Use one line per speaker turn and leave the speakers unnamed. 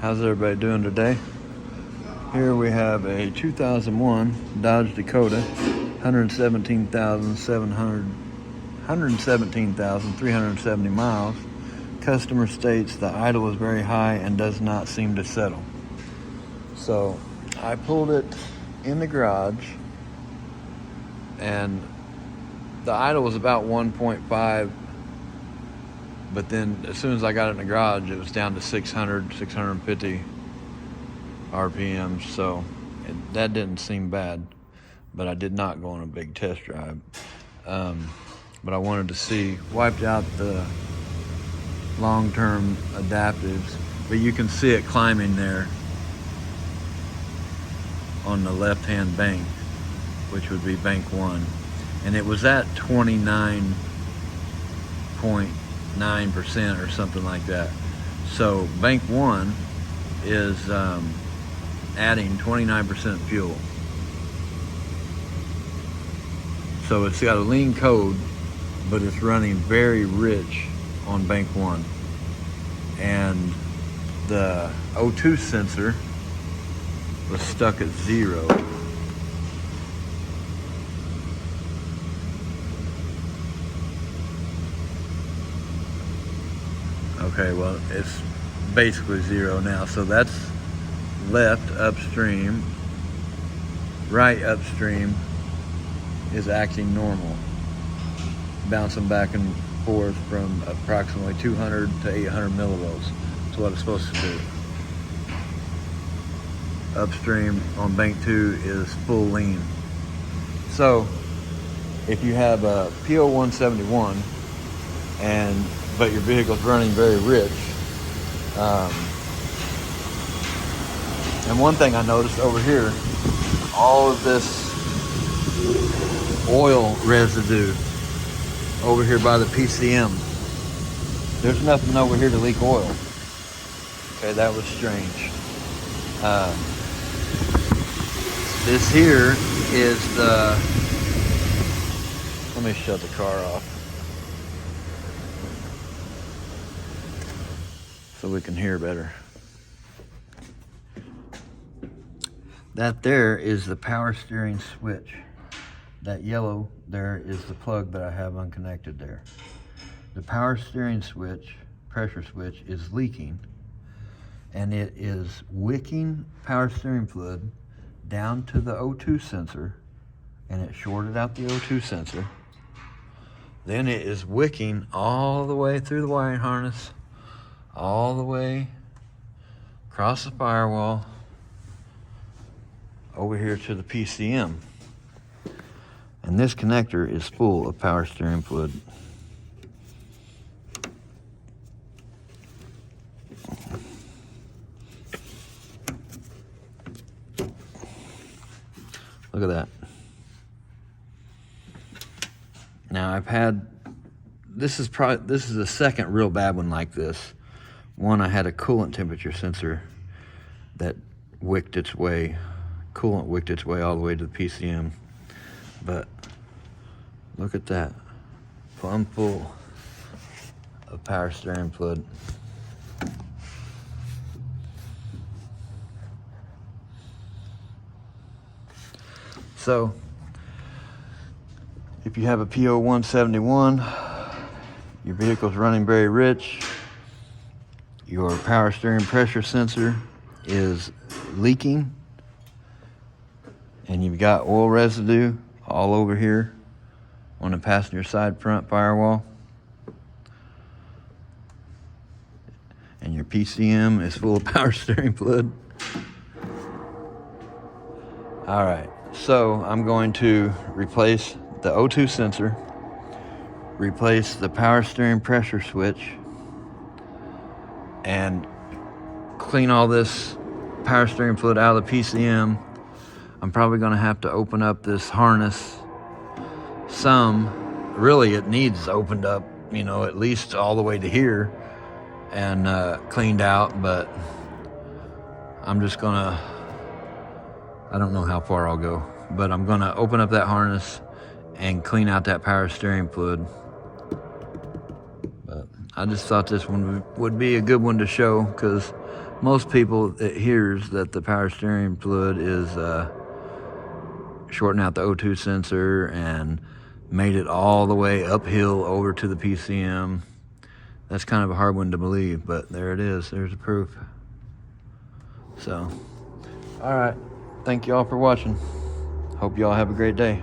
How's everybody doing today? Here we have a 2001 Dodge Dakota, 117,370 miles. Customer states the idle is very high and does not seem to settle. So I pulled it in the garage and the idle was about 1.5, but then as soon as I got it in the garage, it was down to 650 RPMs, so that didn't seem bad, but I did not go on a big test drive. But I wanted to see, wiped out the long-term adaptives, but you can see it climbing there on the left-hand bank, which would be bank 1. And it was at 29.9% or something like that. So bank 1 is adding 29% fuel. So it's got a lean code, but it's running very rich on bank 1. And the O2 sensor was stuck at 0. Okay, well, it's basically 0 now. So that's left upstream. Right upstream is acting normal, bouncing back and forth from approximately 200 to 800 millivolts. That's what it's supposed to do. Upstream on bank 2 is full lean. So if you have a PO171 but your vehicle's running very rich, and one thing I noticed over here, all of this oil residue over here by the PCM. There's nothing over here to leak oil. Okay, that was strange. This here is the, let me shut the car off so we can hear better. That there is the power steering switch. That yellow there is the plug that I have unconnected there. The power steering switch, pressure switch, is leaking, and it is wicking power steering fluid down to the O2 sensor, and it shorted out the O2 sensor. Then it is wicking all the way through the wiring harness, all the way across the firewall, over here to the PCM. And this connector is full of power steering fluid. Look at that. Now I've had, this is the second real bad one like this. One, I had a coolant temperature sensor that wicked its way, coolant wicked its way all the way to the PCM. But look at that, plumb full of power steering fluid. So if you have a PO171, your vehicle's running very rich, your power steering pressure sensor is leaking, and you've got oil residue all over here on the passenger side front firewall, and your PCM is full of power steering fluid. All right, so I'm going to replace the O2 sensor, replace the power steering pressure switch, and clean all this power steering fluid out of the PCM. I'm probably going to have to open up this harness some. Really, it needs opened up, you know, at least all the way to here and cleaned out, but I'm just gonna, I don't know how far I'll go, but I'm gonna open up that harness and clean out that power steering fluid. But I just thought this one would be a good one to show, because Most people, it hears that the power steering fluid is shorting out the O2 sensor and made it all the way uphill over to the PCM. That's kind of a hard one to believe, but there it is. There's the proof. So, all right. Thank you all for watching. Hope you all have a great day.